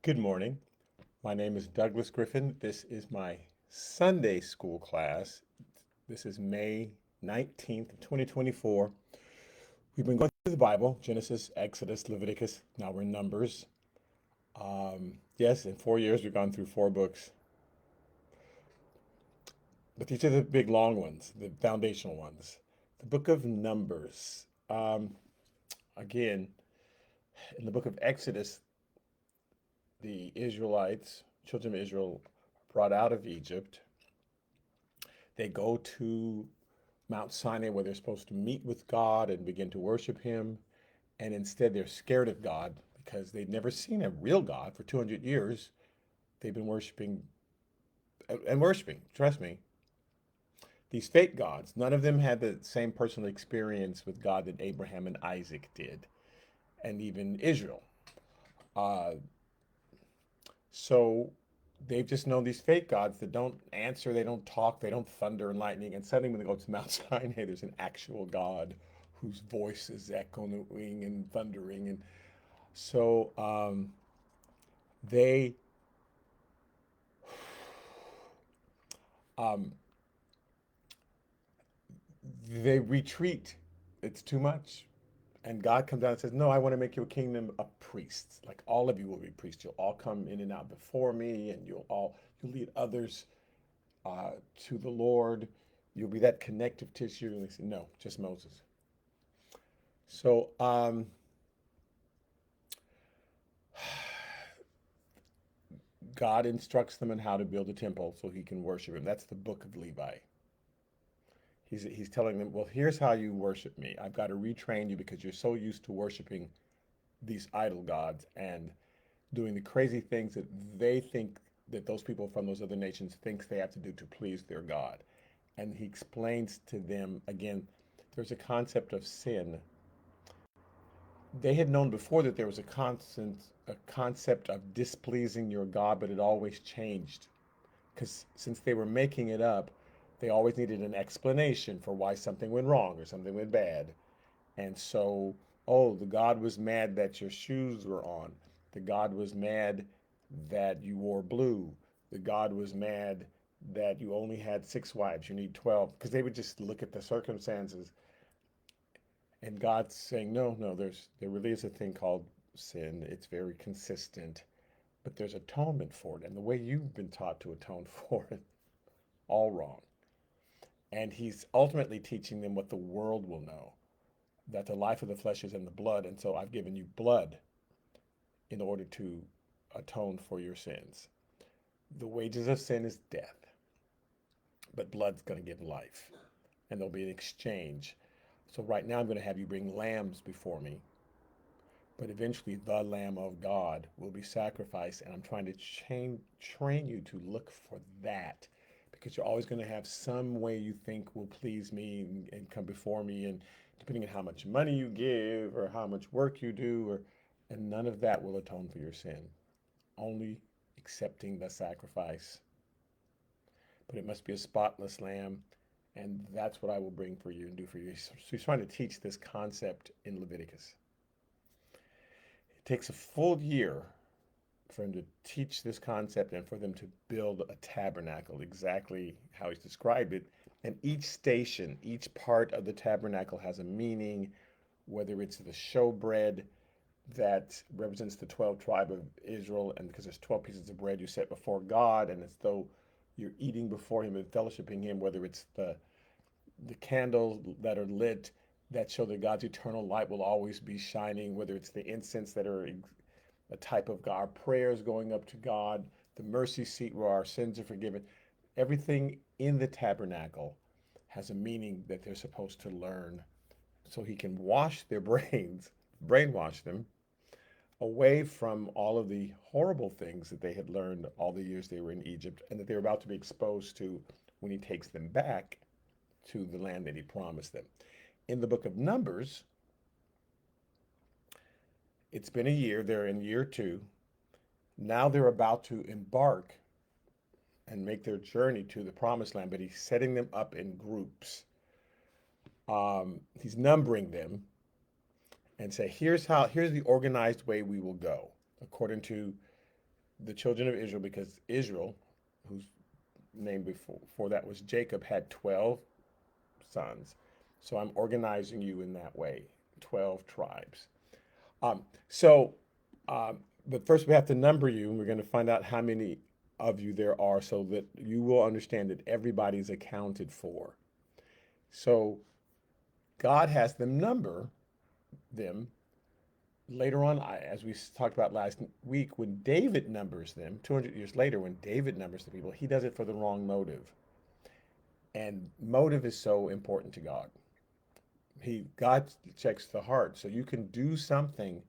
Good morning. My name is Douglas Griffin. This is my Sunday school class. This is May 19th, 2024. We've been going through the Bible, Genesis, Exodus, Leviticus. Now we're in Numbers. Yes, in 4 years we've gone through four books. But these are the big long ones, the foundational ones. The book of Numbers. Again, in the book of Exodus, the Israelites, children of Israel, brought out of Egypt. They go to Mount Sinai where they're supposed to meet with God and begin to worship Him. And instead, they're scared of God because they'd never seen a real God for 200 years. They've been worshiping and worshiping, trust me, these fake gods. None of them had the same personal experience with God that Abraham and Isaac did, and even Israel. Uh, so they've just known these fake gods that don't answer, they don't talk, they don't thunder and lightning. And suddenly, when they go to Mount Sinai, there's an actual God whose voice is echoing and thundering. And so they um, they retreat. It's too much. And God comes down and says, "No, I want to make you a kingdom of priests. Like all of you will be priests. You'll all come in and out before me, and you'll lead others to the Lord. You'll be that connective tissue." And they say, "No, just Moses." So God instructs them on how to build a temple so He can worship Him. That's the book of Levi. He's telling them, "Well, here's how you worship me. I've got to retrain you because you're so used to worshiping these idol gods and doing the crazy things that they think that those people from those other nations thinks they have to do to please their God." And he explains to them again, there's a concept of sin. They had known before that there was a concept of displeasing your God, but it always changed because since they were making it up, they always needed an explanation for why something went wrong or something went bad. And so, oh, the God was mad that your shoes were on. The God was mad that you wore blue. The God was mad that you only had six wives. You need 12. Because they would just look at the circumstances. And God's saying, no, no, there really is a thing called sin. It's very consistent. But there's atonement for it. And the way you've been taught to atone for it, all wrong. And he's ultimately teaching them what the world will know, that the life of the flesh is in the blood, and so I've given you blood in order to atone for your sins. The wages of sin is death, but blood's going to give life, and there'll be an exchange. So right now I'm going to have you bring lambs before me, but eventually the Lamb of God will be sacrificed, and I'm trying to train you to look for that because you're always going to have some way you think will please me and come before me, and depending on how much money you give or how much work you do, and none of that will atone for your sin. Only accepting the sacrifice. But it must be a spotless lamb, and that's what I will bring for you and do for you. So he's trying to teach this concept in Leviticus. It takes a full year for him to teach this concept and for them to build a tabernacle exactly how he's described it. And each station, each part of the tabernacle has a meaning, whether it's the showbread that represents the 12 tribe of Israel, and because there's 12 pieces of bread you set before God, and as though you're eating before Him and fellowshipping Him, whether it's the candles that are lit that show that God's eternal light will always be shining, whether it's the incense that are a type of our prayers going up to God, the mercy seat where our sins are forgiven. Everything in the tabernacle has a meaning that they're supposed to learn so He can wash their brains, brainwash them away from all of the horrible things that they had learned all the years they were in Egypt and that they were about to be exposed to when He takes them back to the land that He promised them. In the book of Numbers, it's been a year, they're in year two. Now they're about to embark and make their journey to the promised land, but He's setting them up in groups. He's numbering them and say, here's the organized way we will go according to the children of Israel, because Israel, whose name before that was Jacob, had 12 sons. So I'm organizing you in that way, 12 tribes. Um, so, but first we have to number you, and we're going to find out how many of you there are so that you will understand that everybody's accounted for. So God has them number them later on, as we talked about last week, when David numbers them, 200 years later, when David numbers the people, he does it for the wrong motive. And motive is so important to God. God checks the heart. So you can do something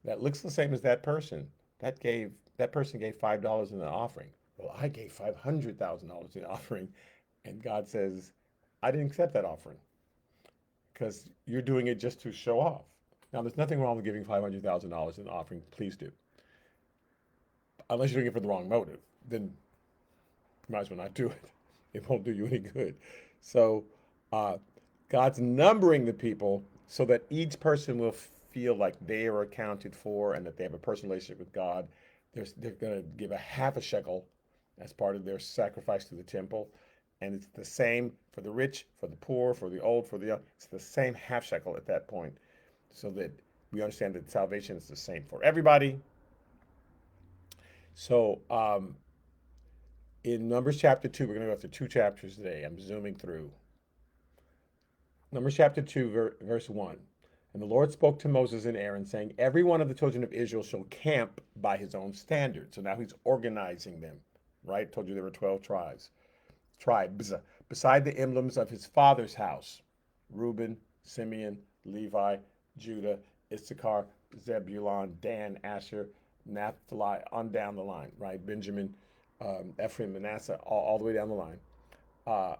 that looks the same as that person. That person gave $5 in an offering. Well, I gave $500,000 in an offering, and God says, I didn't accept that offering because you're doing it just to show off. Now, there's nothing wrong with giving $500,000 in an offering. Please do, unless you're doing it for the wrong motive. Then you might as well not do it. It won't do you any good. So, uh, God's numbering the people so that each person will feel like they are accounted for and that they have a personal relationship with God. They're going to give a half a shekel as part of their sacrifice to the temple. And it's the same for the rich, for the poor, for the old, for the young. It's the same half shekel at that point so that we understand that salvation is the same for everybody. So in Numbers chapter 2, we're going to go through 2 chapters today. I'm zooming through. Numbers chapter 2, verse 1. And the Lord spoke to Moses and Aaron, saying, every one of the children of Israel shall camp by his own standard. So now he's organizing them, right? Told you there were 12 tribes, beside the emblems of his father's house: Reuben, Simeon, Levi, Judah, Issachar, Zebulun, Dan, Asher, Naphtali, on down the line, right? Benjamin, Ephraim, Manasseh, all the way down the line. Uh,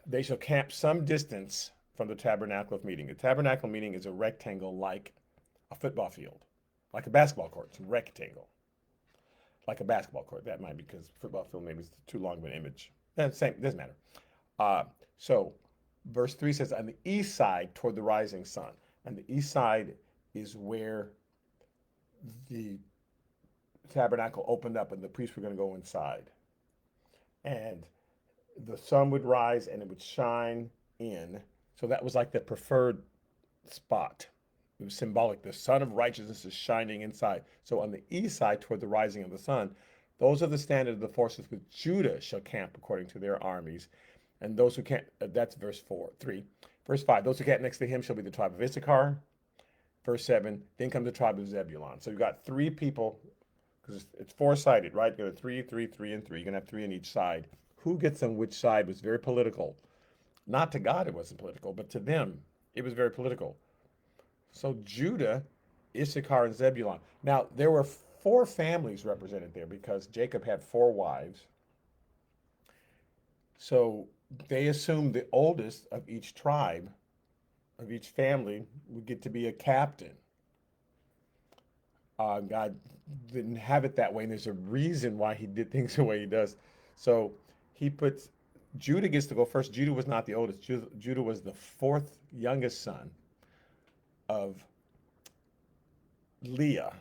they shall camp some distance from the tabernacle of meeting. The tabernacle meeting is a rectangle like a football field, like a basketball court. It's a rectangle, like a basketball court. That might be because football field maybe is too long of an image. Same, doesn't matter. So, verse 3 says, on the east side toward the rising sun. And the east side is where the tabernacle opened up and the priests were going to go inside. And the sun would rise and it would shine in. So that was like the preferred spot. It was symbolic. The sun of righteousness is shining inside. So on the east side, toward the rising of the sun, those are the standard of the forces with Judah shall camp according to their armies. And those who can't, that's verse 3. Verse 5, those who camp next to him shall be the tribe of Issachar. Verse 7, then comes the tribe of Zebulun. So you've got 3 people, because it's 4-sided, right? You've got 3, 3, 3, and 3. You're going to have 3 on each side. Who gets on which side was very political. Not to God it wasn't political, but to them it was very political. So Judah, Issachar, and Zebulun. Now, there were 4 families represented there because Jacob had 4 wives. So they assumed the oldest of each tribe, of each family, would get to be a captain. God didn't have it that way, and there's a reason why he did things the way he does. So he puts Judah gets to go first. Judah was not the oldest. Judah was the 4th youngest son of Leah,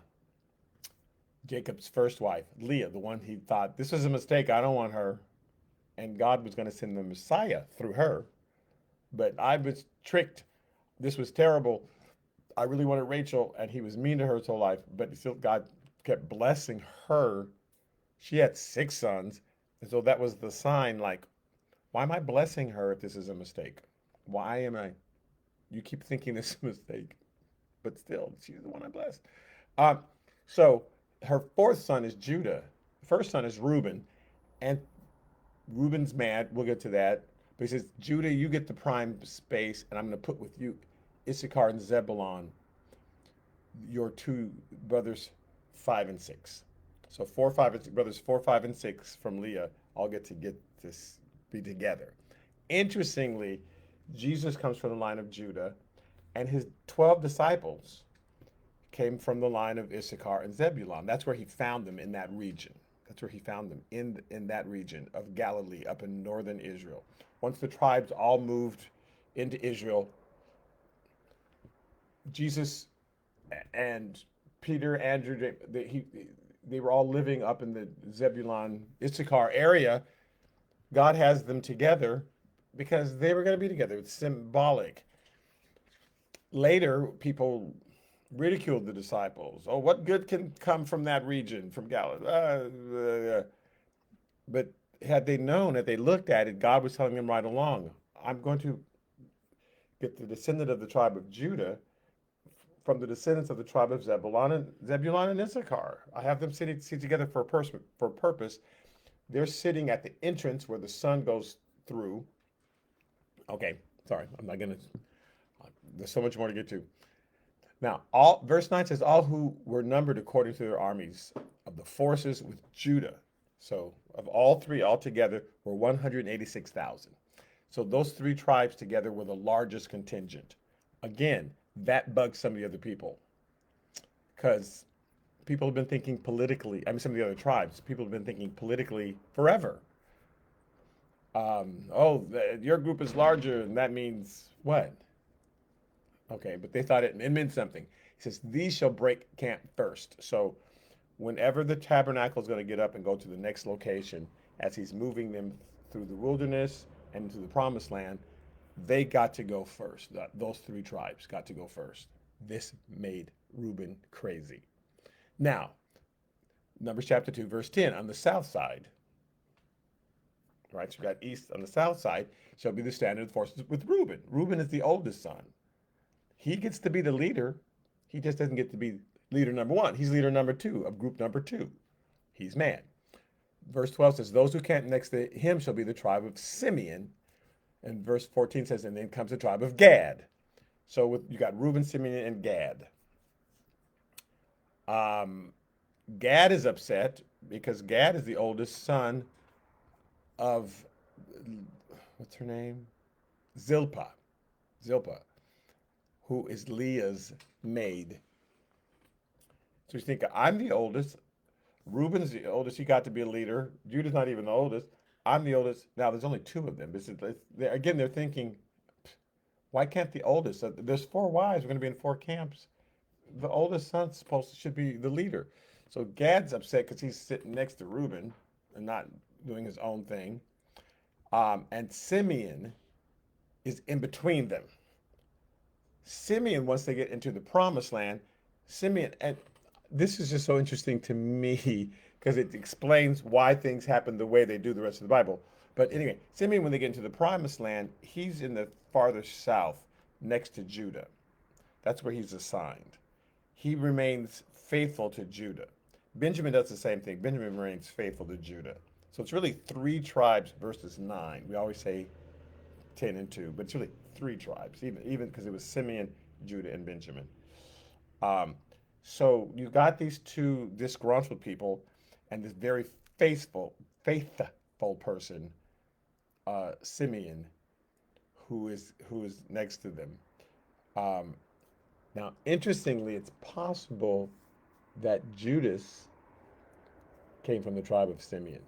Jacob's first wife. Leah, the one he thought, this was a mistake, I don't want her. And God was going to send the Messiah through her. But I was tricked. This was terrible. I really wanted Rachel, and he was mean to her his whole life. But still, God kept blessing her. She had 6 sons. And so that was the sign, like, why am I blessing her if this is a mistake? Why am I? You keep thinking this is a mistake. But still, she's the one I blessed. So her 4th son is Judah. The first son is Reuben. And Reuben's mad. We'll get to that. But he says, Judah, you get the prime space, and I'm going to put with you Issachar and Zebulun, your 2 brothers, 5 and 6. So 4, 5, brothers 4, 5, and 6 from Leah all get to be together. Interestingly, Jesus comes from the line of Judah, and his 12 disciples came from the line of Issachar and Zebulun. That's where he found them, in that region. That's where he found them, in that region of Galilee, up in northern Israel. Once the tribes all moved into Israel, Jesus and Peter, Andrew, they were all living up in the Zebulon, Issachar area. God has them together because they were going to be together. It's symbolic. Later, people ridiculed the disciples. Oh, what good can come from that region, from Galilee? But had they known, had they looked at it, God was telling them right along, I'm going to get the descendant of the tribe of Judah from the descendants of the tribe of Zebulon and Issachar. I have them sitting together for a purpose. They're sitting at the entrance where the sun goes through. Okay, sorry, I'm not gonna. There's so much more to get to. Now, all verse 9 says, all who were numbered according to their armies of the forces with Judah. So of all three altogether were 186,000. So those three tribes together were the largest contingent. Again, that bugs some of the other people because people have been thinking politically. I mean, some of the other tribes, people have been thinking politically forever. Oh, your group is larger, and that means what? Okay, but they thought it meant something. He says, these shall break camp first. So whenever the tabernacle is going to get up and go to the next location, as he's moving them through the wilderness and into the promised land, they got to go first. Those three tribes got to go first. This made Reuben crazy. Now, Numbers chapter 2, verse 10, on the south side, right? So you got east on the south side, shall be the standard of forces with Reuben. Reuben is the oldest son. He gets to be the leader. He just doesn't get to be leader number one. He's leader number two of group number two. He's man. Verse 12 says, those who camp next to him shall be the tribe of Simeon. And verse 14 says, and then comes the tribe of Gad. So you got Reuben, Simeon, and Gad. Gad is upset because Gad is the oldest son of, what's her name? Zilpah, who is Leah's maid. So you think, I'm the oldest. Reuben's the oldest. He got to be a leader. Judah's not even the oldest. I'm the oldest. Now, there's only two of them. Again, they're thinking, why can't the oldest? There's four wives. We're going to be in four camps. The oldest son should be the leader. So Gad's upset because he's sitting next to Reuben and not doing his own thing. And Simeon is in between them. Simeon, once they get into the promised land, Simeon, and this is just so interesting to me because it explains why things happen the way they do the rest of the Bible. But anyway, Simeon, when they get into the promised land, he's in the farther south next to Judah. That's where he's assigned. He remains faithful to Judah. Benjamin does the same thing. Benjamin remains faithful to Judah. So it's really three tribes versus 9. We always say 10 and 2, but it's really three tribes, even because it was Simeon, Judah, and Benjamin. So you got these two disgruntled people and this very faithful person, Simeon, who is next to them. Now, interestingly, it's possible that Judas came from the tribe of Simeon,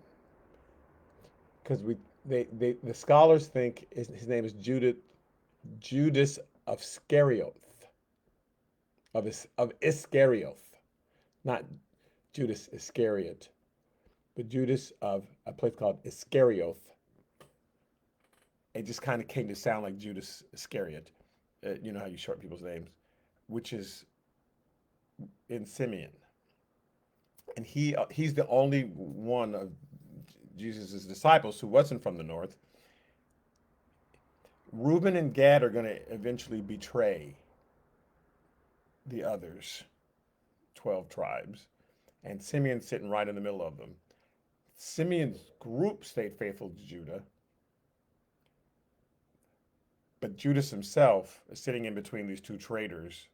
because the scholars think his name is Judas of Iscarioth, of Iscarioth, not Judas Iscariot, but Judas of a place called Iscarioth. It just kind of came to sound like Judas Iscariot. You know how you short people's names, which is in Simeon. And he's the only one of Jesus' disciples who wasn't from the north. Reuben and Gad are going to eventually betray the others, 12 tribes, and Simeon's sitting right in the middle of them. Simeon's group stayed faithful to Judah, but Judas himself is sitting in between these two traitors.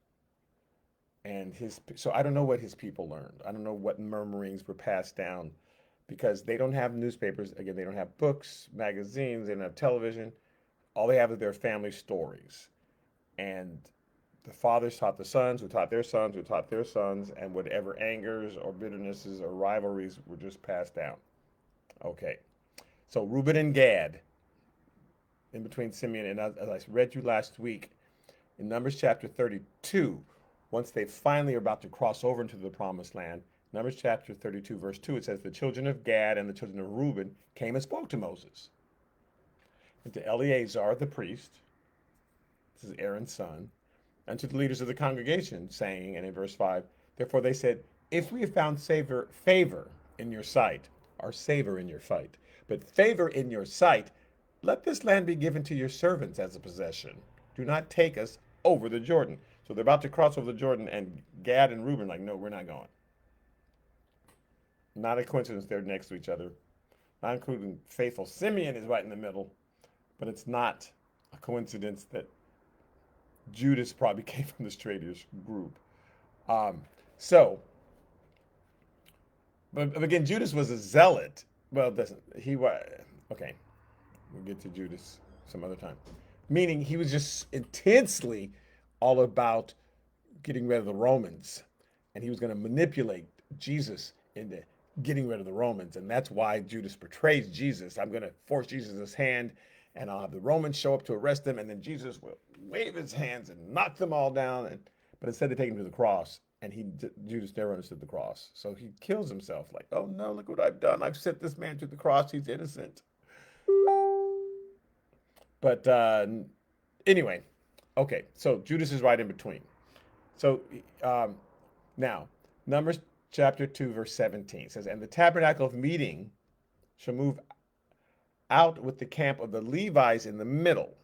And so I don't know what his people learned. I don't know what murmurings were passed down, because they don't have newspapers. Again, they don't have books, magazines, they don't have television. All they have is their family stories. And the fathers taught the sons, who taught their sons, who taught their sons, and whatever angers or bitternesses or rivalries were just passed down. Okay. So Reuben and Gad, in between Simeon, and as I read you last week, in Numbers chapter 32, once they finally are about to cross over into the promised land, Numbers chapter 32, verse 2, it says, the children of Gad and the children of Reuben came and spoke to Moses and to Eleazar the priest, this is Aaron's son, and to the leaders of the congregation, saying, and in verse 5, therefore they said, if we have found favor in your sight, or savor in your sight, but favor in your sight, let this land be given to your servants as a possession. Do not take us over the Jordan. So they're about to cross over the Jordan, and Gad and Reuben are like, no, we're not going. Not a coincidence they're next to each other. Not including faithful Simeon is right in the middle, but it's not a coincidence that Judas probably came from this traitors group. Um, so, but again, Judas was a zealot. Well, doesn't he was okay. We'll get to Judas some other time. Meaning he was just intensely all about getting rid of the Romans, and he was going to manipulate Jesus into getting rid of the Romans, and that's why Judas betrays Jesus. I'm going to force Jesus' hand, and I'll have the Romans show up to arrest him, and then Jesus will wave his hands and knock them all down. But instead, they take him to the cross, and Judas never understood the cross, so he kills himself. Like, oh no, look what I've done! I've sent this man to the cross. He's innocent. But anyway, okay. So Judas is right in between. So now, Numbers chapter 2, verse 17 says, and the tabernacle of meeting shall move out with the camp of the Levites in the middle.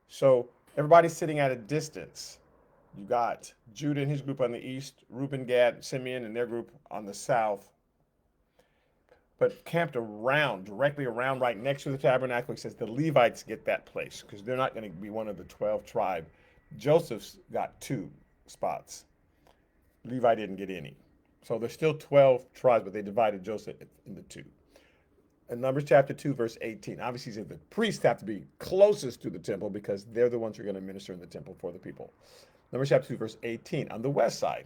So everybody's sitting at a distance. You got Judah and his group on the east, Reuben, Gad, Simeon and their group on the south. But camped around, directly around, right next to the tabernacle, he says the Levites get that place because they're not going to be one of the 12 tribes. Joseph's got 2 spots. Levi didn't get any. So there's still 12 tribes, but they divided Joseph into 2. In Numbers chapter 2, verse 18, obviously he said the priests have to be closest to the temple because they're the ones who are going to minister in the temple for the people. Numbers chapter 2, verse 18, on the west side,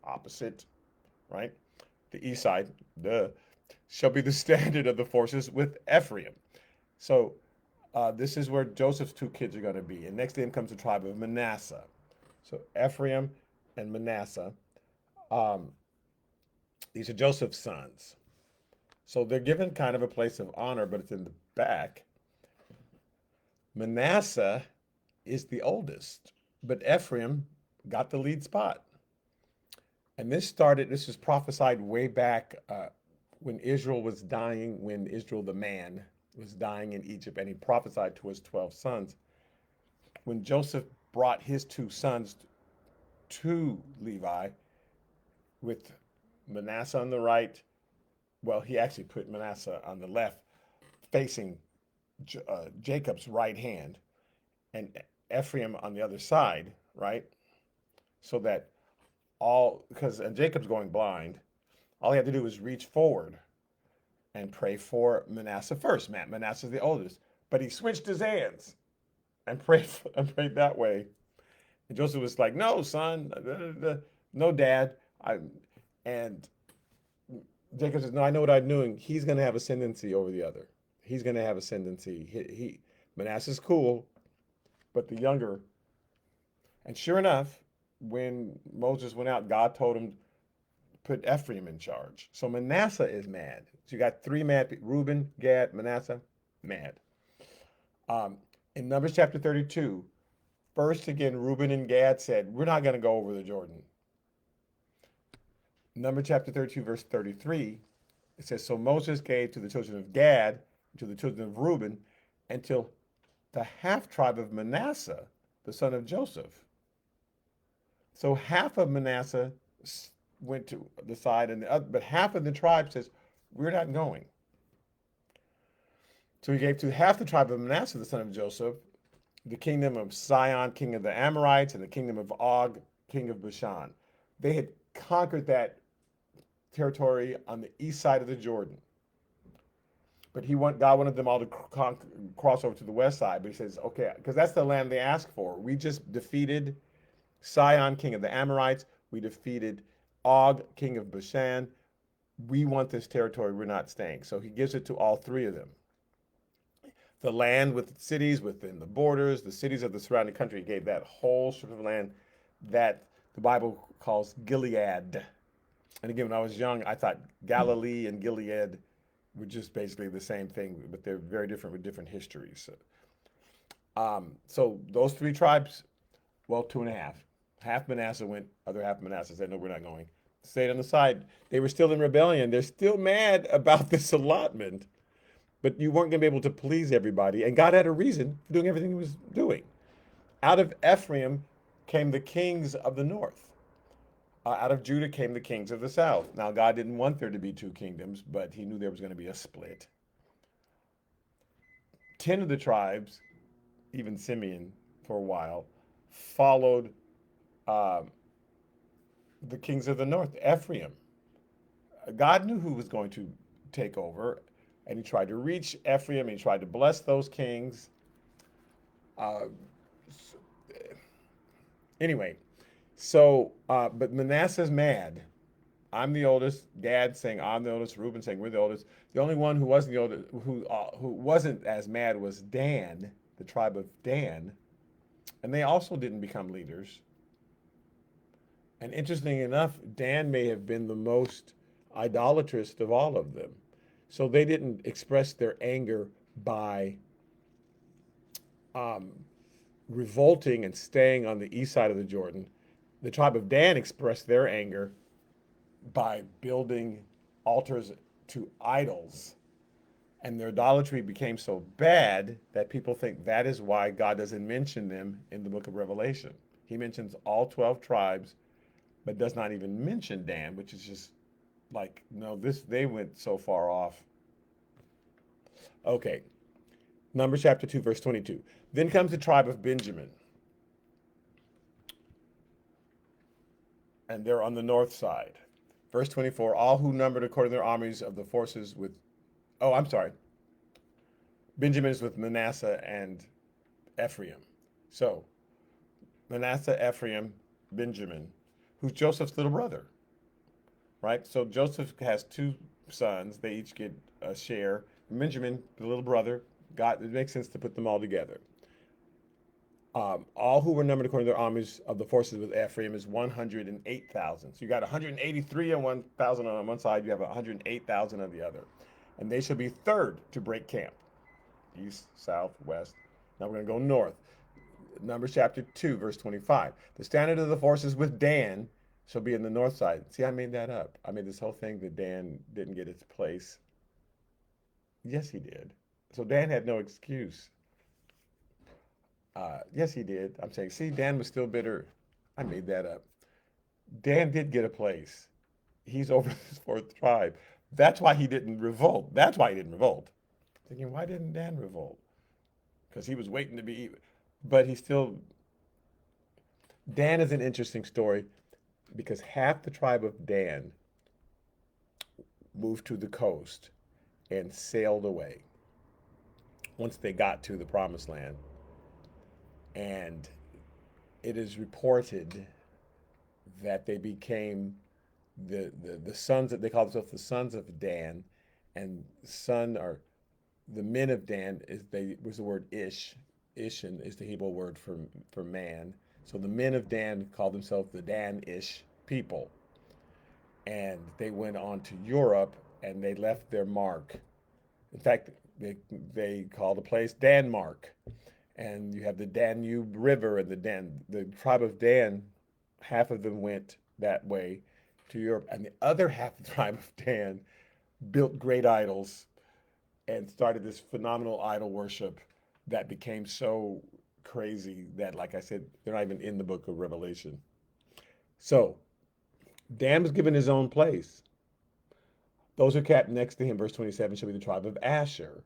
opposite, right? The east side, shall be the standard of the forces with Ephraim. So this is where Joseph's 2 kids are going to be. And next to him comes the tribe of Manasseh. So Ephraim and Manasseh, these are Joseph's sons. So they're given kind of a place of honor, but it's in the back. Manasseh is the oldest, but Ephraim got the lead spot. And this was prophesied way back when Israel was dying, when Israel the man was dying in Egypt, and he prophesied to his 12 sons. When Joseph brought his 2 sons to Levi, with Manasseh on the right, well, he actually put Manasseh on the left, facing Jacob's right hand, and Ephraim on the other side, right? So that because Jacob's going blind, all he had to do was reach forward and pray for Manasseh first. Manasseh's the oldest, but he switched his hands and prayed that way. And Joseph was like, "No, son, no, Dad." And Jacob says, "No, I know what I'm doing. He's going to have ascendancy over the other. He's going to have ascendancy. Manasseh's cool, but the younger." And sure enough, when Moses went out, God told him put Ephraim in charge. So Manasseh is mad. So you got 3 mad people: Reuben, Gad, Manasseh, mad. In Numbers chapter 32, first again, Reuben and Gad said, "We're not going to go over the Jordan." Numbers chapter 32, verse 33, it says, "So Moses gave to the children of Gad, to the children of Reuben, until the half tribe of Manasseh, the son of Joseph." So half of Manasseh went to the side, and the other, but half of the tribe says, "We're not going." So he gave to half the tribe of Manasseh, the son of Joseph, the kingdom of Sihon, king of the Amorites, and the kingdom of Og, king of Bashan. They had conquered that territory on the east side of the Jordan. But God wanted them all to cross over to the west side. But he says, okay, because that's the land they asked for. We just defeated Sihon, king of the Amorites. We defeated Og, king of Bashan. We want this territory. We're not staying. So he gives it to all 3 of them. The land with the cities within the borders, the cities of the surrounding country, he gave that whole strip of land that the Bible calls Gilead. And again, when I was young, I thought Galilee and Gilead were just basically the same thing, but they're very different with different histories. So those three tribes, well, two and a half. Half Manasseh went, other half Manasseh said, no, we're not going. Stayed on the side. They were still in rebellion. They're still mad about this allotment, but you weren't going to be able to please everybody. And God had a reason for doing everything he was doing. Out of Ephraim came the kings of the north. Out of Judah came the kings of the south. Now, God didn't want there to be two kingdoms, but he knew there was going to be a split. 10 of the tribes, even Simeon for a while, followed uh, the kings of the north, Ephraim. God knew who was going to take over, and he tried to reach Ephraim, and he tried to bless those kings. Uh, anyway, but Manasseh's mad. I'm the oldest. Gad saying I'm the oldest. Reuben saying we're the oldest. The only one who wasn't the oldest, who wasn't as mad, was Dan, the tribe of Dan, and they also didn't become leaders. And interesting enough, Dan may have been the most idolatrous of all of them. So they didn't express their anger by um, revolting and staying on the east side of the Jordan. The tribe of Dan expressed their anger by building altars to idols. And their idolatry became so bad that people think that is why God doesn't mention them in the book of Revelation. He mentions all 12 tribes, but does not even mention Dan, which is just like, no, they went so far off. Okay, Numbers chapter 2, verse 22. Then comes the tribe of Benjamin, and they're on the north side. Verse 24, all who numbered according to their armies of the forces with, oh, I'm sorry, Benjamin is with Manasseh and Ephraim. So, Manasseh, Ephraim, Benjamin, who's Joseph's little brother, right? So Joseph has two sons. They each get a share. Benjamin, the little brother, it makes sense to put them all together. All who were numbered according to their armies of the forces with Ephraim is 108,000. So you got 183 and 1,000 on one side. You have 108,000 on the other. And they shall be third to break camp. East, south, west. Now we're going to go north. Numbers chapter 2, verse 25. The standard of the forces with Dan shall be in the north side. See, I made that up. I made this whole thing that Dan didn't get its place. Yes, he did. So Dan had no excuse. Yes, he did. I'm saying, see, Dan was still bitter. I made that up. Dan did get a place. He's over this fourth tribe. That's why he didn't revolt. That's why he didn't revolt. Thinking, why didn't Dan revolt? Because he was waiting to be, but he still. Dan is an interesting story because half the tribe of Dan moved to the coast and sailed away once they got to the promised land. And it is reported that they became the sons that they call themselves the sons of Dan, and son or the men of Dan was the word Ish. Ishin is the Hebrew word for man. So the men of Dan called themselves the Dan-ish people. And they went on to Europe and they left their mark. In fact, they called the place Denmark. And you have the Danube River and the tribe of Dan, half of them went that way to Europe. And the other half of the tribe of Dan built great idols and started this phenomenal idol worship that became so crazy that, like I said, they're not even in the book of Revelation. So Dan was given his own place. Those who kept next to him, verse 27, shall be the tribe of Asher.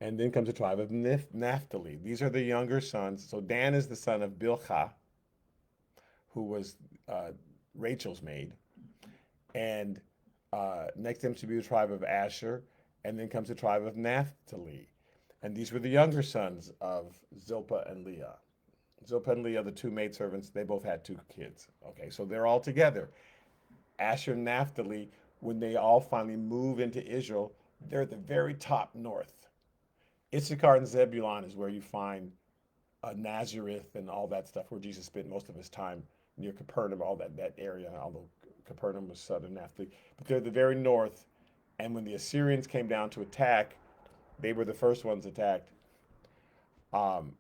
And then comes the tribe of Naphtali. These are the younger sons. So Dan is the son of Bilhah, who was Rachel's maid. And next to him should be the tribe of Asher. And then comes the tribe of Naphtali. And these were the younger sons of Zilpah and Leah. Zilpah and Leah, the two maidservants, they both had two kids. Okay, so they're all together. Asher and Naphtali, when they all finally move into Israel, they're at the very top north. Issachar and Zebulun is where you find Nazareth and all that stuff, where Jesus spent most of his time near Capernaum, all that area, although Capernaum was southern Naphtali. But they're the very north. And when the Assyrians came down to attack, they were the first ones attacked. Um,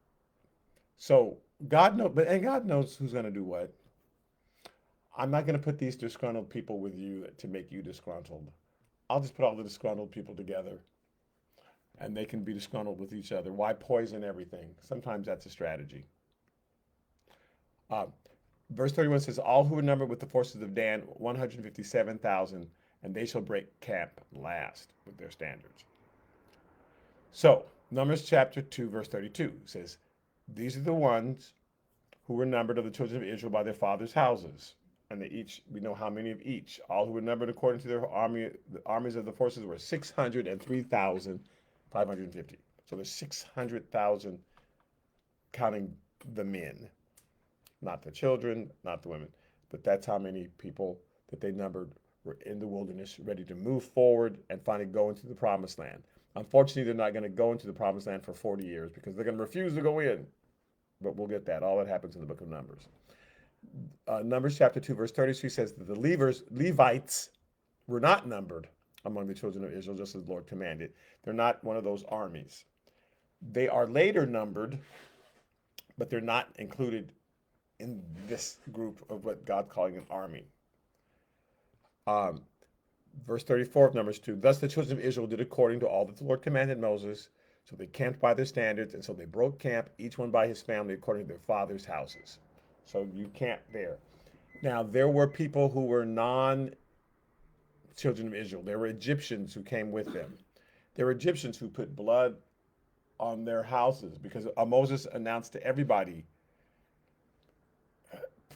so God knows who's going to do what. I'm not going to put these disgruntled people with you to make you disgruntled. I'll just put all the disgruntled people together and they can be disgruntled with each other. Why poison everything? Sometimes that's a strategy. Uh, Verse 31 says, all who were numbered with the forces of Dan, 157,000, and they shall break camp last with their standards. So, Numbers chapter 2, verse 32 says, these are the ones who were numbered of the children of Israel by their fathers' houses. And they each, we know how many of each. All who were numbered according to their army, the armies of the forces were 603,550. So there's 600,000 counting the men, not the children, not the women. But that's how many people that they numbered were in the wilderness, ready to move forward and finally go into the promised land. Unfortunately, they're not going to go into the promised land for 40 years because they're going to refuse to go in. But we'll get that. All that happens in the book of Numbers. Numbers chapter 2, verse 33 says that the Levites were not numbered among the children of Israel, just as the Lord commanded. They're not one of those armies. They are later numbered, but they're not included in this group of what God's calling an army. Verse 34 of Numbers 2, thus the children of Israel did according to all that the Lord commanded Moses. So they camped by their standards, and so they broke camp, each one by his family, according to their father's houses. So you camp there. Now, there were people who were non-children of Israel. There were Egyptians who came with them. There were Egyptians who put blood on their houses because Moses announced to everybody,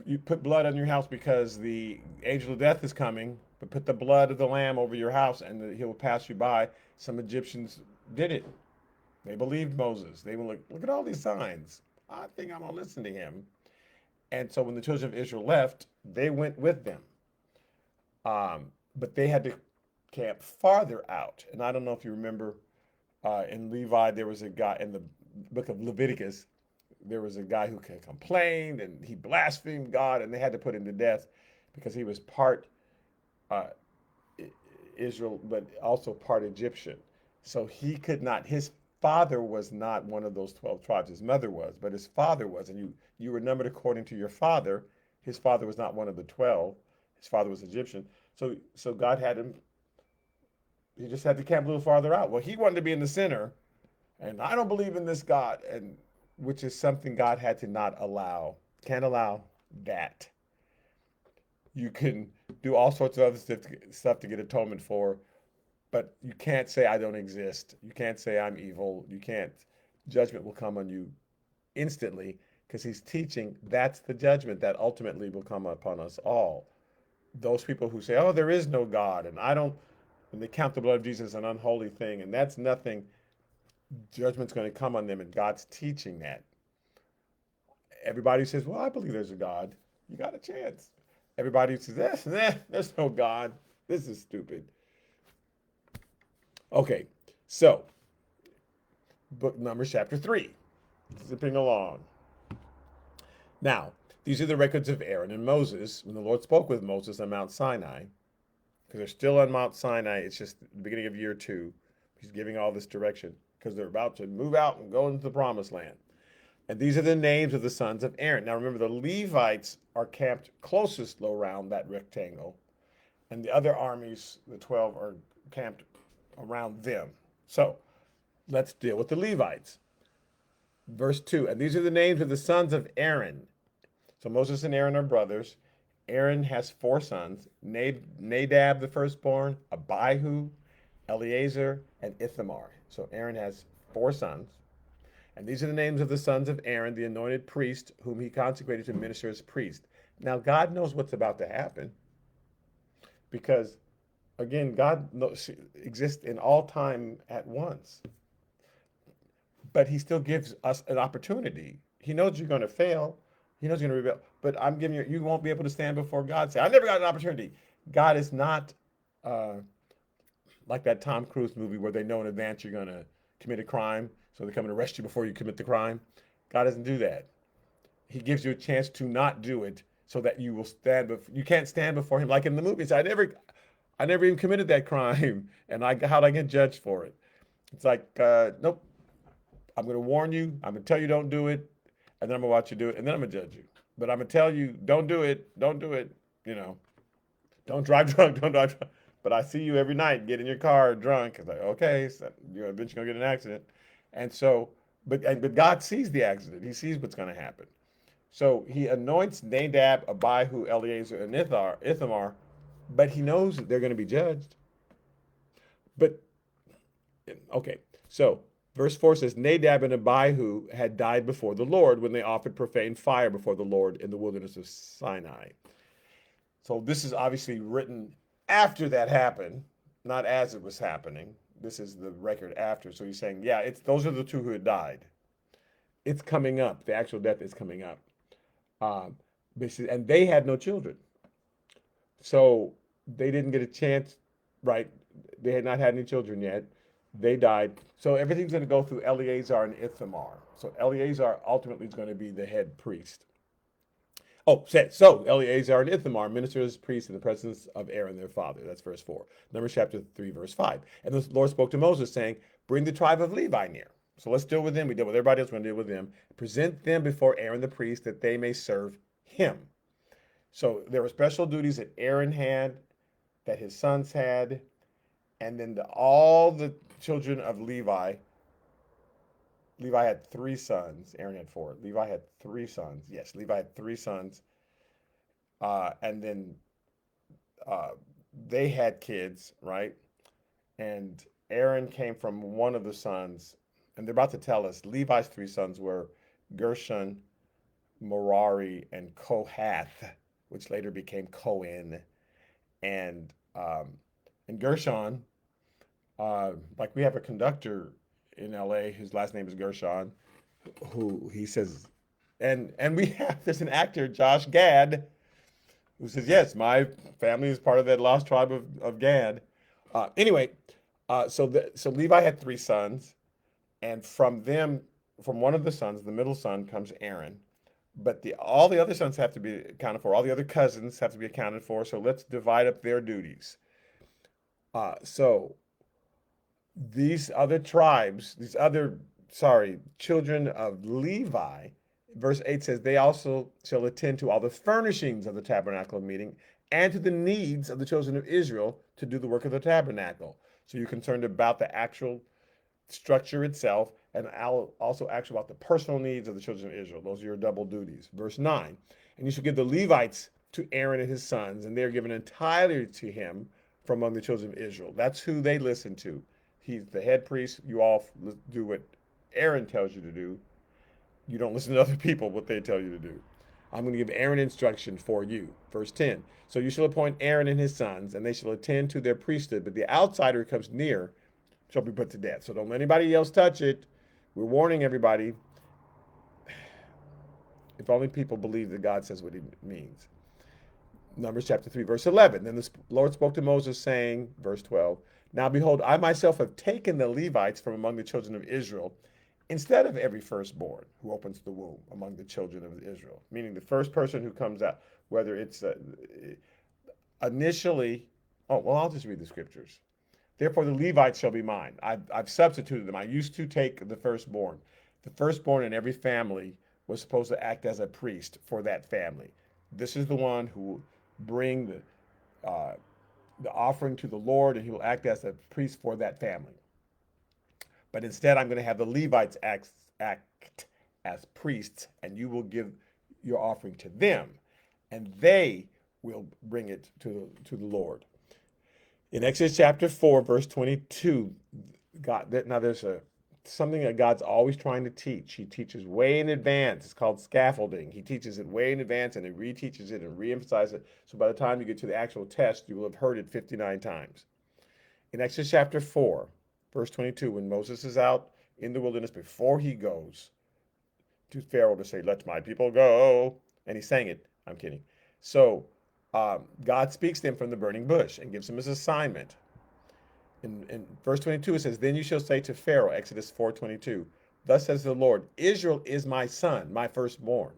you put blood on your house because the angel of death is coming, but put the blood of the lamb over your house and he will pass you by. Some Egyptians did it. They believed Moses. They were like, look at all these signs. I think I'm going to listen to him. And so when the children of Israel left, they went with them. But they had to camp farther out. And I don't know if you remember in Levi, there was a guy in the book of Leviticus, there was a guy who complained and he blasphemed God and they had to put him to death because he was part Israel, but also part Egyptian. So he could not, his father was not one of those 12 tribes. His mother was, but his father was. And you were numbered according to your father. His father was not one of the 12. His father was Egyptian. So God had him, he just had to camp a little farther out. Well, he wanted to be in the center. And I don't believe in this God, and which is something God had to not allow. Can't allow that. You can do all sorts of other stuff to get atonement for, but you can't say I don't exist. You can't say I'm evil. You can't. Judgment will come on you instantly because he's teaching that's the judgment that ultimately will come upon us all. Those people who say, oh, there is no God, and they count the blood of Jesus an unholy thing, and that's nothing. Judgment's going to come on them, and God's teaching that. Everybody says, well, I believe there's a God. You got a chance. Everybody says, there's no God. This is stupid. Okay, so book Numbers chapter 3, zipping along. Now, these are the records of Aaron and Moses when the Lord spoke with Moses on Mount Sinai, because they're still on Mount Sinai. It's just the beginning of year 2. He's giving all this direction because they're about to move out and go into the promised land. And these are the names of the sons of Aaron. Now remember, the Levites are camped closest around that rectangle, and the other armies, the 12, are camped around them. So let's deal with the Levites. Verse 2, and these are the names of the sons of Aaron. So Moses and Aaron are brothers. Aaron has 4 sons, Nadab the firstborn, Abihu, Eleazar, and Ithamar. So Aaron has 4 sons. And these are the names of the sons of Aaron, the anointed priest, whom he consecrated to minister as priest. Now, God knows what's about to happen because, again, God exists in all time at once. But he still gives us an opportunity. He knows you're going to fail. He knows you're going to rebel. But I'm giving you won't be able to stand before God and say, I never got an opportunity. God is not like that Tom Cruise movie where they know in advance you're going to commit a crime, so they come and arrest you before you commit the crime. God doesn't do that. He gives you a chance to not do it so that you will stand. You can't stand before him like in the movies. I never even committed that crime, and how'd I get judged for it? It's like, nope. I'm going to warn you. I'm going to tell you don't do it, and then I'm going to watch you do it, and then I'm going to judge you. But I'm going to tell you don't do it. Don't do it. You know, don't drive drunk. Don't drive drunk. But I see you every night get in your car drunk. It's like, okay, so you're eventually going to get an accident. And so, but God sees the accident. He sees what's going to happen. So he anoints Nadab, Abihu, Eleazar, and Ithamar, but he knows that they're going to be judged. But okay, so verse 4 says, Nadab and Abihu had died before the Lord when they offered profane fire before the Lord in the wilderness of Sinai. So this is obviously written after that happened, not as it was happening. This is the record after. So he's saying, yeah, those are the two who had died. It's coming up. The actual death is coming up. Um, and they had no children. So they didn't get a chance, right? They had not had any children yet. They died. So everything's going to go through Eleazar and Ithamar. So Eleazar ultimately is going to be the head priest. Oh, so Eleazar and Ithamar ministered as priests in the presence of Aaron their father. That's verse 4. Numbers chapter 3, verse 5. And the Lord spoke to Moses, saying, bring the tribe of Levi near. So let's deal with them. We deal with everybody else. We're going to deal with them. Present them before Aaron the priest that they may serve him. So there were special duties that Aaron had, that his sons had, and then all the children of Levi. Levi had 3 sons. Aaron had 4. Levi had 3 sons. Yes, Levi had 3 sons. And then they had kids, right? And Aaron came from one of the sons. And they're about to tell us Levi's 3 sons were Gershon, Merari, and Kohath, which later became Cohen. And Gershon, like we have a conductor in LA, his last name is Gershon, who he says, and there's an actor, Josh Gad, who says, yes, my family is part of that lost tribe of Gad. Anyway, so Levi had 3 sons, and from one of the sons, the middle son, comes Aaron. But all the other sons have to be accounted for. All the other cousins have to be accounted for. So let's divide up their duties. So these other tribes, children of Levi, verse 8 says, they also shall attend to all the furnishings of the tabernacle of meeting and to the needs of the children of Israel to do the work of the tabernacle. So you're concerned about the actual structure itself and also actually about the personal needs of the children of Israel. Those are your double duties. Verse 9, and you shall give the Levites to Aaron and his sons, and they are given entirely to him from among the children of Israel. That's who they listen to. He's the head priest. You all do what Aaron tells you to do. You don't listen to other people, what they tell you to do. I'm going to give Aaron instruction for you. Verse 10. So you shall appoint Aaron and his sons, and they shall attend to their priesthood, but the outsider who comes near shall be put to death. So don't let anybody else touch it. We're warning everybody. If only people believe that God says what he means. Numbers chapter 3, verse 11. Then the Lord spoke to Moses, saying, verse 12, now behold, I myself have taken the Levites from among the children of Israel, instead of every firstborn who opens the womb among the children of Israel. Meaning the first person who comes out, whether it's initially, I'll just read the scriptures. Therefore the Levites shall be mine. I've substituted them. I used to take the firstborn. The firstborn in every family was supposed to act as a priest for that family. This is the one who bring the offering to the Lord, and he will act as a priest for that family. But instead, I'm going to have the Levites act as priests, and you will give your offering to them, and they will bring it to the Lord. In Exodus chapter 4, verse 22, there's something that God's always trying to teach. He teaches way in advance. It's called scaffolding. He teaches it way in advance, and he reteaches it and reemphasizes it. So by the time you get to the actual test, you will have heard it 59 times. In Exodus chapter 4, verse 22, when Moses is out in the wilderness before he goes to Pharaoh to say, let my people go, and he sang it. I'm kidding. So God speaks to him from the burning bush and gives him his assignment. In verse 22, it says, then you shall say to Pharaoh, Exodus 4:22, thus says the Lord, Israel is my son, my firstborn.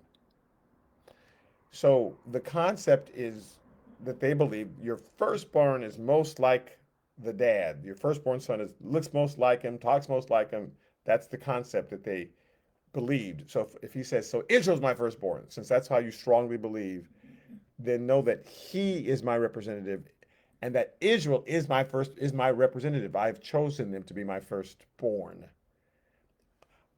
So the concept is that they believe your firstborn is most like the dad. Your firstborn son looks most like him, talks most like him. That's the concept that they believed. So if he says, "So Israel's my firstborn," since that's how you strongly believe, then know that he is my representative, and that Israel is my representative. I've chosen them to be my firstborn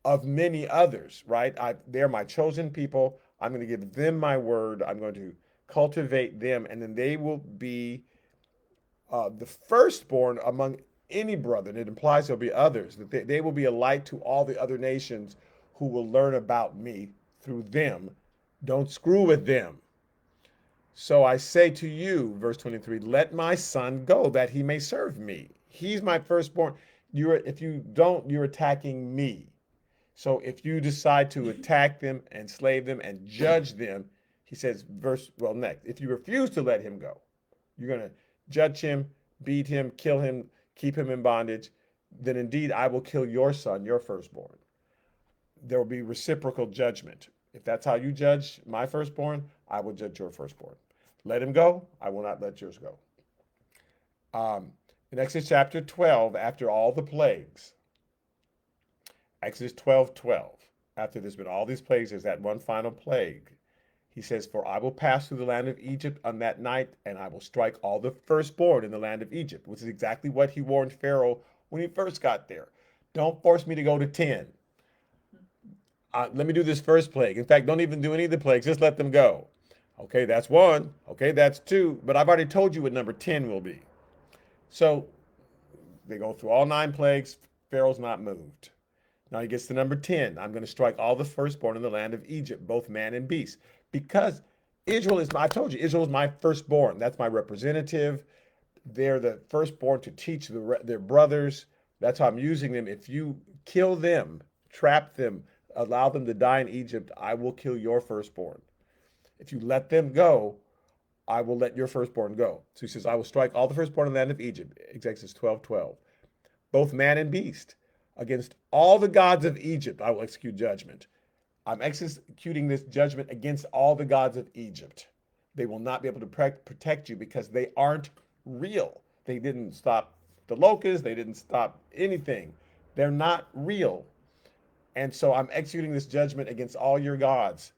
of many others, right? They're my chosen people. I'm going to give them my word. I'm going to cultivate them, and then they will be the firstborn among any brother. And it implies there'll be others, that they will be a light to all the other nations who will learn about me through them. Don't screw with them. So I say to you, verse 23, let my son go that he may serve me. He's my firstborn. If you don't, you're attacking me. So if you decide to attack them, enslave them, and judge them, he says, next, if you refuse to let him go, you're going to judge him, beat him, kill him, keep him in bondage, then indeed I will kill your son, your firstborn. There will be reciprocal judgment. If that's how you judge my firstborn, I will judge your firstborn. Let him go, I will not let yours go. In Exodus chapter 12, after all the plagues, Exodus 12:12. After there's been all these plagues, there's that one final plague. He says, "For I will pass through the land of Egypt on that night, and I will strike all the firstborn in the land of Egypt," which is exactly what he warned Pharaoh when he first got there. Don't force me to go to 10. Let me do this first plague. In fact, don't even do any of the plagues. Just let them go. Okay, that's one. Okay, that's two. But I've already told you what number 10 will be. So they go through all 9 plagues. Pharaoh's not moved. Now he gets to number 10. I'm going to strike all the firstborn in the land of Egypt, both man and beast. Because I told you, Israel is my firstborn. That's my representative. They're the firstborn to teach their brothers. That's how I'm using them. If you kill them, trap them, allow them to die in Egypt, I will kill your firstborn. If you let them go, I will let your firstborn go. So he says, I will strike all the firstborn in the land of Egypt. Exodus 12:12. Both man and beast. Against all the gods of Egypt, I will execute judgment. I'm executing this judgment against all the gods of Egypt. They will not be able to protect you because they aren't real. They didn't stop the locusts. They didn't stop anything. They're not real. And so I'm executing this judgment against all your gods.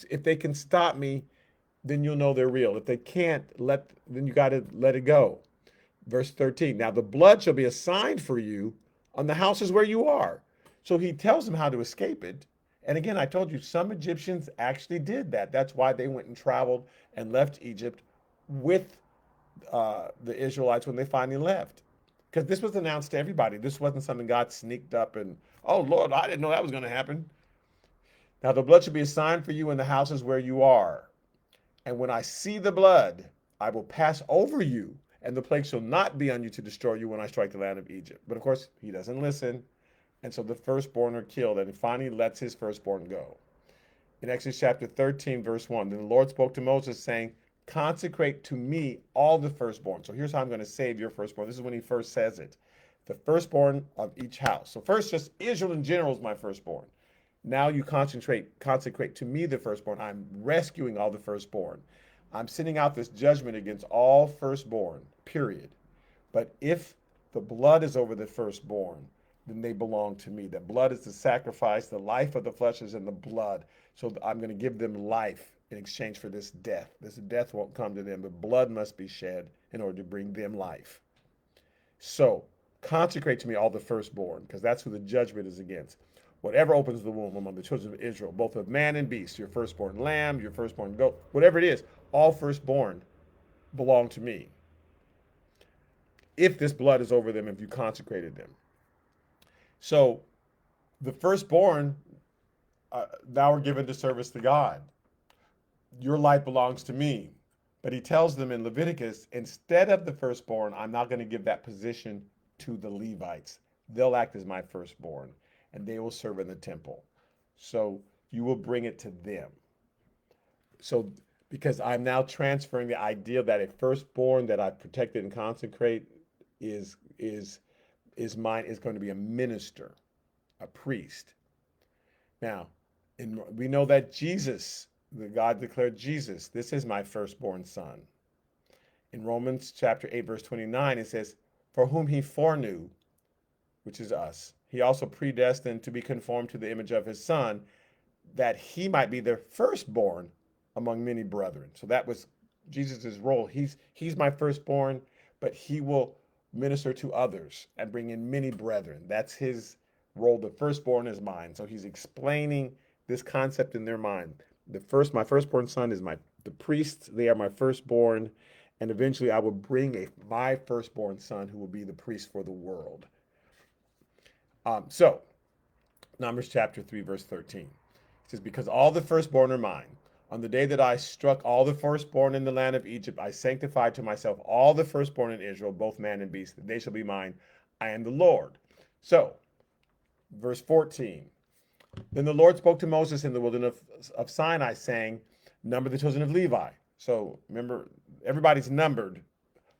If they can stop me, then you'll know they're real. If they can't, then you got to let it go. Verse 13. Now the blood shall be a sign for you on the houses where you are. So he tells them how to escape it. And again, I told you some Egyptians actually did that. That's why they went and traveled and left Egypt with the Israelites when they finally left. Because this was announced to everybody. This wasn't something God sneaked up and, oh Lord, I didn't know that was going to happen. Now the blood shall be a sign for you in the houses where you are. And when I see the blood, I will pass over you, and the plague shall not be on you to destroy you when I strike the land of Egypt. But of course, he doesn't listen. And so the firstborn are killed, and he finally lets his firstborn go. In Exodus chapter 13, verse 1, then the Lord spoke to Moses, saying, consecrate to me all the firstborn. So here's how I'm going to save your firstborn. This is when he first says it. The firstborn of each house. So first, just Israel in general is my firstborn. Now you consecrate to me the firstborn. I'm rescuing all the firstborn. I'm sending out this judgment against all firstborn, period. But if the blood is over the firstborn, then they belong to me. The blood is the sacrifice. The life of the flesh is in the blood. So I'm going to give them life in exchange for this death. This death won't come to them, but blood must be shed in order to bring them life. So consecrate to me all the firstborn, because that's who the judgment is against. Whatever opens the womb among the children of Israel, both of man and beast, your firstborn lamb, your firstborn goat, whatever it is, all firstborn belong to me. If this blood is over them, if you consecrated them. So the firstborn, now are given to service to God. Your life belongs to me. But he tells them in Leviticus, instead of the firstborn, I'm not going to give that position to the Levites. They'll act as my firstborn, and they will serve in the temple. So you will bring it to them. So because I'm now transferring the idea that a firstborn that I've protected and consecrate is mine, is going to be a minister, a priest. Now, we know that Jesus, the God declared Jesus, this is my firstborn son. In Romans chapter 8, verse 29, it says, for whom he foreknew, which is us, he also predestined to be conformed to the image of his son, that he might be the firstborn among many brethren. So that was Jesus' role. He's my firstborn, but he will minister to others and bring in many brethren. That's his role. The firstborn is mine. So he's explaining this concept in their mind. My firstborn son is the priests. They are my firstborn, and eventually I will bring my firstborn son who will be the priest for the world. So Numbers chapter 3, verse 13. It says, because all the firstborn are mine. On the day that I struck all the firstborn in the land of Egypt, I sanctified to myself all the firstborn in Israel, both man and beast. They shall be mine. I am the Lord. So, verse 14. Then the Lord spoke to Moses in the wilderness of Sinai, saying, number the children of Levi. So, remember, everybody's numbered,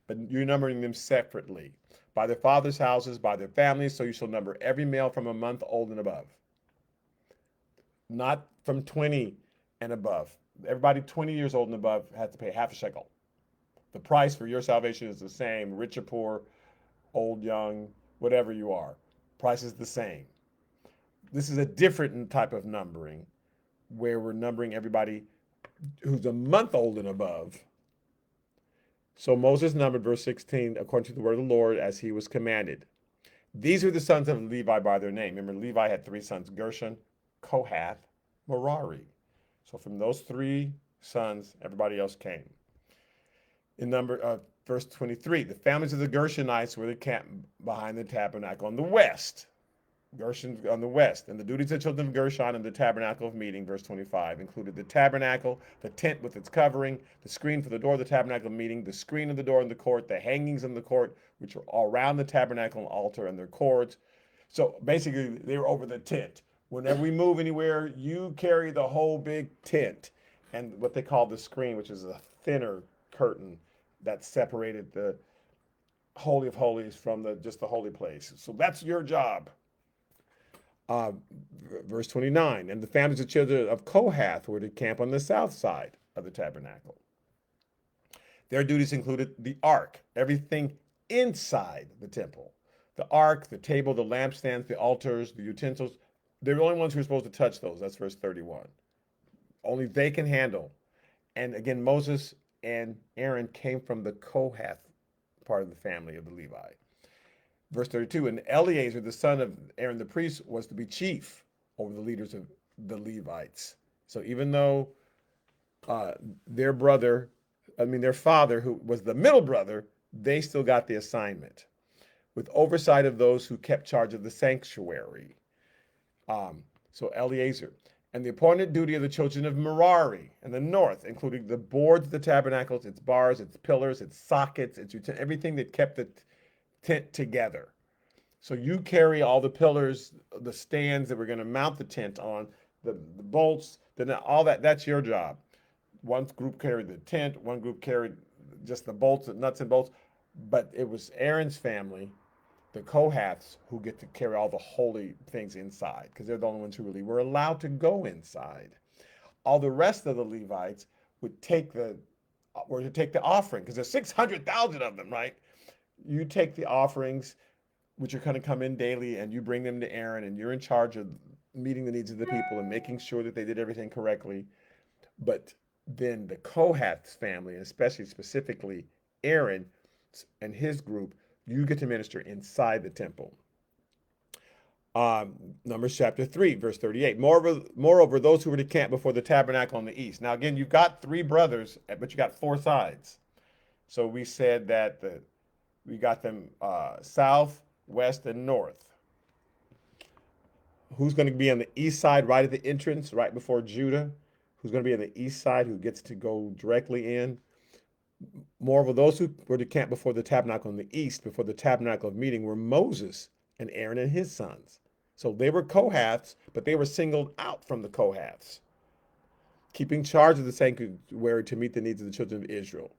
but you're numbering them separately. By their fathers' houses, by their families, so you shall number every male from a month old and above. Not from 20 and above. Everybody 20 years old and above has to pay half a shekel. The price for your salvation is the same, rich or poor, old, young, whatever you are. Price is the same. This is a different type of numbering where we're numbering everybody who's a month old and above. So Moses numbered, verse 16, according to the word of the Lord, as he was commanded. These are the sons of Levi by their name. Remember, Levi had three sons, Gershon, Kohath, Merari. So from those three sons, everybody else came. In verse 23, the families of the Gershonites were the camp behind the tabernacle on the west. Gershon on the west. And the duties of the children of Gershon in the tabernacle of meeting, verse 25, included the tabernacle, the tent with its covering, the screen for the door of the tabernacle of meeting, the screen of the door in the court, the hangings in the court, which were all around the tabernacle and altar, and their cords. So basically, they were over the tent. Whenever we move anywhere, you carry the whole big tent and what they call the screen, which is a thinner curtain that separated the Holy of Holies from just the holy place. So that's your job. Verse 29, and the families of children of Kohath were to camp on the south side of the tabernacle. Their duties included the ark, everything inside the temple. The ark, the table, the lampstands, the altars, the utensils. They're the only ones who are supposed to touch those. That's verse 31. Only they can handle. And again, Moses and Aaron came from the Kohath part of the family of the Levi. Verse 32, and Eleazar, the son of Aaron the priest, was to be chief over the leaders of the Levites. So even though their father, who was the middle brother, they still got the assignment with oversight of those who kept charge of the sanctuary. So Eleazar. And the appointed duty of the children of Merari in the north, including the boards of the tabernacles, its bars, its pillars, its sockets, everything that kept the tent together. So you carry all the pillars, the stands that we're going to mount the tent on, the bolts, all that's your job. One group carried the tent, one group carried just the bolts, the nuts and bolts, but it was Aaron's family, the Kohaths, who get to carry all the holy things inside, because they're the only ones who really were allowed to go inside. All the rest of the Levites were to take the offering, because there's 600,000 of them, right? You take the offerings, which are going to come in daily, and you bring them to Aaron, and you're in charge of meeting the needs of the people and making sure that they did everything correctly. But then the Kohath's family, and specifically Aaron and his group, you get to minister inside the temple. Numbers chapter 3, verse 38. Moreover, those who were to camp before the tabernacle on the east. Now again, you've got three brothers, but you got four sides. So we said that we got them south, west, and north. Who's going to be on the east side, right at the entrance, right before Judah? Who's going to be on the east side, who gets to go directly in? Moreover, those who were to camp before the tabernacle in the east, before the tabernacle of meeting, were Moses and Aaron and his sons. So they were Kohaths, but they were singled out from the Kohaths, keeping charge of the sanctuary to meet the needs of the children of Israel.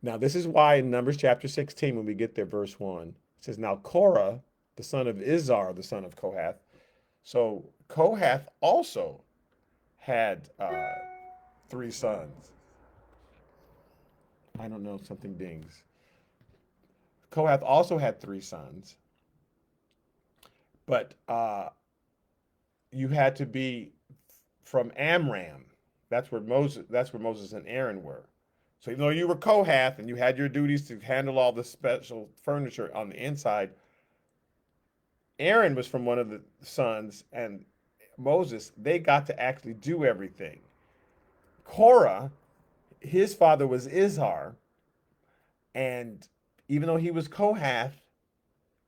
Now, this is why in Numbers chapter 16, when we get there, verse 1, it says, now Korah, the son of Izhar, the son of Kohath. So Kohath also had three sons. I don't know, something dings. Kohath also had three sons, but you had to be from Amram. That's where Moses and Aaron were. So even though you were Kohath and you had your duties to handle all the special furniture on the inside, Aaron was from one of the sons, and Moses, they got to actually do everything. Korah, his father was Izhar, and even though he was Kohath,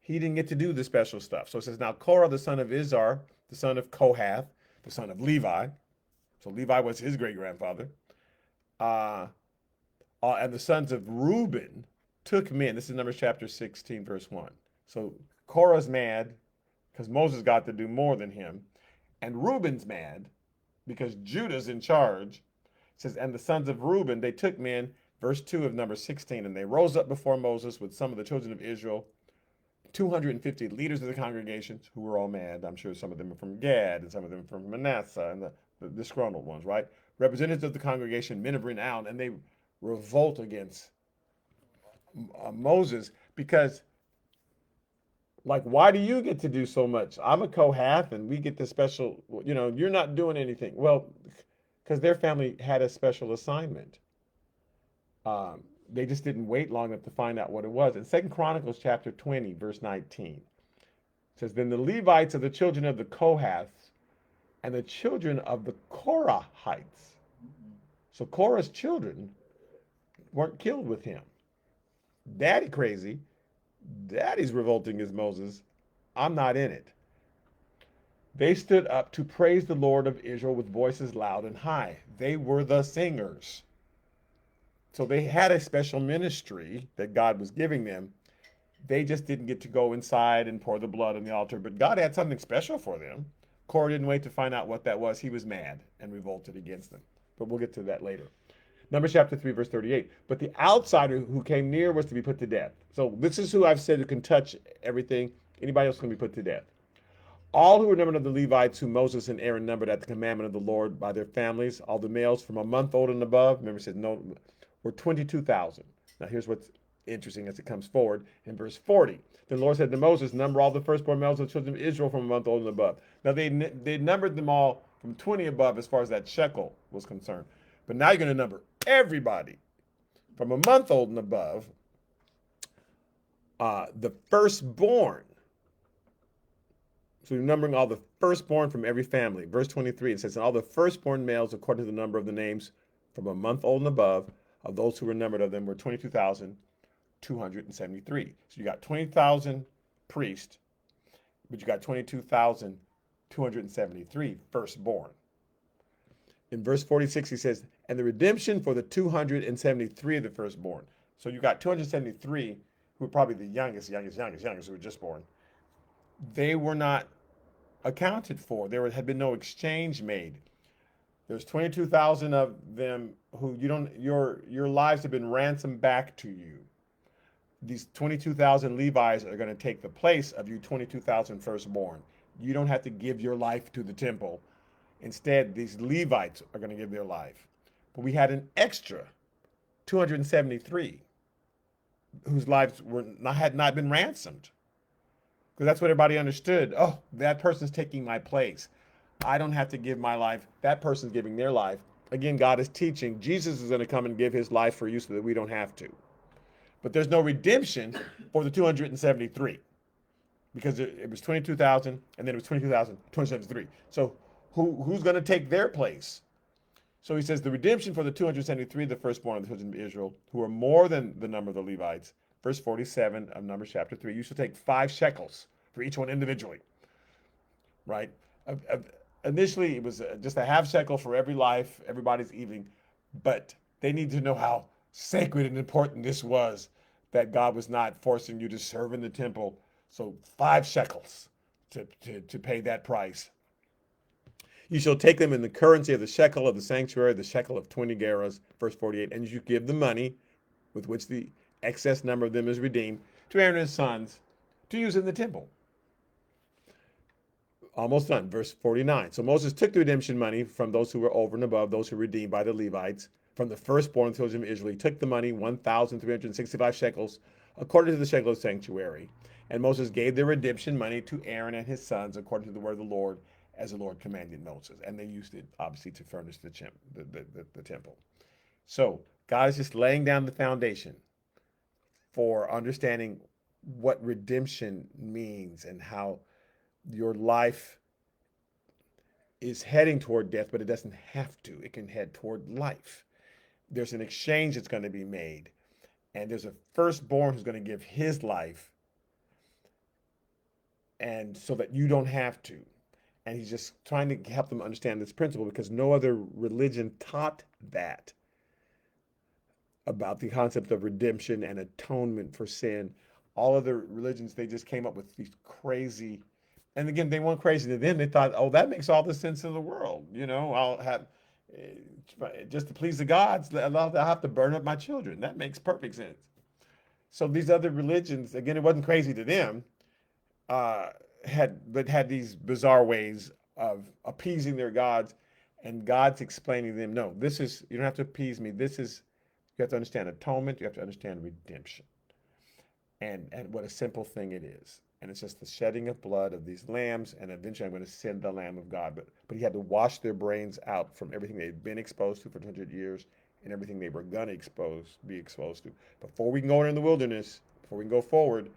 he didn't get to do the special stuff. So it says, now Korah, the son of Izhar, the son of Kohath, the son of Levi. So Levi was his great grandfather. Uh, and the sons of Reuben took men. This is Numbers chapter 16, verse 1. So Korah's mad because Moses got to do more than him. And Reuben's mad because Judah's in charge. It says, and the sons of Reuben, they took men, verse 2 of number 16, and they rose up before Moses with some of the children of Israel, 250 leaders of the congregations who were all mad. I'm sure some of them are from Gad and some of them from Manasseh and the disgruntled ones, right? Representatives of the congregation, men of renown, and they revolt against Moses because, like, why do you get to do so much? I'm a Kohath and we get the special, you're not doing anything. Well, because their family had a special assignment. They just didn't wait long enough to find out what it was. In 2 Chronicles chapter 20, verse 19, it says, then the Levites of the children of the Kohaths and the children of the Korahites. So Korah's children weren't killed with him. Daddy crazy. Daddy's revolting as Moses. I'm not in it. They stood up to praise the Lord of Israel with voices loud and high. They were the singers. So they had a special ministry that God was giving them. They just didn't get to go inside and pour the blood on the altar, but God had something special for them. Korah didn't wait to find out what that was. He was mad and revolted against them. But we'll get to that later. Numbers chapter 3, verse 38. But the outsider who came near was to be put to death. So this is who I've said who can touch everything. Anybody else can be put to death. All who were numbered of the Levites who Moses and Aaron numbered at the commandment of the Lord by their families, all the males from a month old and above, remember it said no, were 22,000. Now here's what's interesting as it comes forward in verse 40. Then the Lord said to Moses, number all the firstborn males of the children of Israel from a month old and above. Now they numbered them all from 20 above as far as that shekel was concerned. But now you're going to number everybody from a month old and above, the firstborn. So you're numbering all the firstborn from every family. Verse 23, it says, and all the firstborn males according to the number of the names from a month old and above of those who were numbered of them were 22,273. So you got 20,000 priests, but you got 22,273 firstborn. In verse 46, he says, and the redemption for the 273 of the firstborn. So you got 273 who were probably the youngest who were just born. They were not accounted for. There had been no exchange made. There's 22,000 of them who your lives have been ransomed back to you. These 22,000 Levites are going to take the place of you 22,000 firstborn. You don't have to give your life to the temple. Instead, these Levites are going to give their life. But we had an extra 273 whose lives had not been ransomed. Because that's what everybody understood. Oh, that person's taking my place. I don't have to give my life. That person's giving their life. Again, God is teaching. Jesus is going to come and give his life for you so that we don't have to. But there's no redemption for the 273. Because it was 22,000 and then it was 22,273. So who's going to take their place? So he says the redemption for the 273, the firstborn of the children of Israel, who are more than the number of the Levites. Verse 47 of Numbers chapter 3. You shall take 5 shekels for each one individually. Right? Initially, it was just a half shekel for every life, everybody's evening. But they need to know how sacred and important this was, that God was not forcing you to serve in the temple. So 5 shekels to pay that price. You shall take them in the currency of the shekel of the sanctuary, the shekel of 20 gerahs, verse 48, and you give the money with which the excess number of them is redeemed to Aaron and his sons to use in the temple. Almost done. Verse 49. So Moses took the redemption money from those who were over and above, those who were redeemed by the Levites, from the firstborn children of Israel. He took the money, 1,365 shekels, according to the shekel of the sanctuary. And Moses gave the redemption money to Aaron and his sons, according to the word of the Lord, as the Lord commanded Moses. And they used it, obviously, to furnish the temple. So God is just laying down the foundation for understanding what redemption means and how your life is heading toward death, but it doesn't have to. It can head toward life. There's an exchange that's going to be made, and there's a firstborn who's going to give his life, and so that you don't have to. And he's just trying to help them understand this principle because no other religion taught that about the concept of redemption and atonement for sin. All other religions, they just came up with these crazy, and again, they weren't crazy to them. They thought, oh, that makes all the sense in the world. I'll have, just to please the gods, I'll have to burn up my children. That makes perfect sense. So these other religions, again, it wasn't crazy to them, uh, had these bizarre ways of appeasing their gods, and God's explaining to them, no, this is, you don't have to appease me. This is, you have to understand atonement. You have to understand redemption, and what a simple thing it is. And it's just the shedding of blood of these lambs, and eventually I'm going to send the Lamb of God. But he had to wash their brains out from everything they'd been exposed to for 200 years and everything they were going to be exposed to. Before we can go in the wilderness, before we can go forward,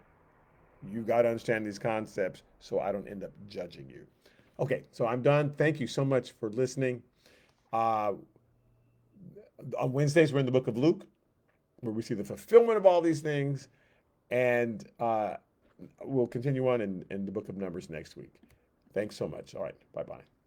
you got to understand these concepts so I don't end up judging you. Okay, so I'm done. Thank you so much for listening. Uh, on Wednesdays, we're in the book of Luke, where we see the fulfillment of all these things. And we'll continue on in the book of Numbers next week. Thanks so much. All right. Bye bye.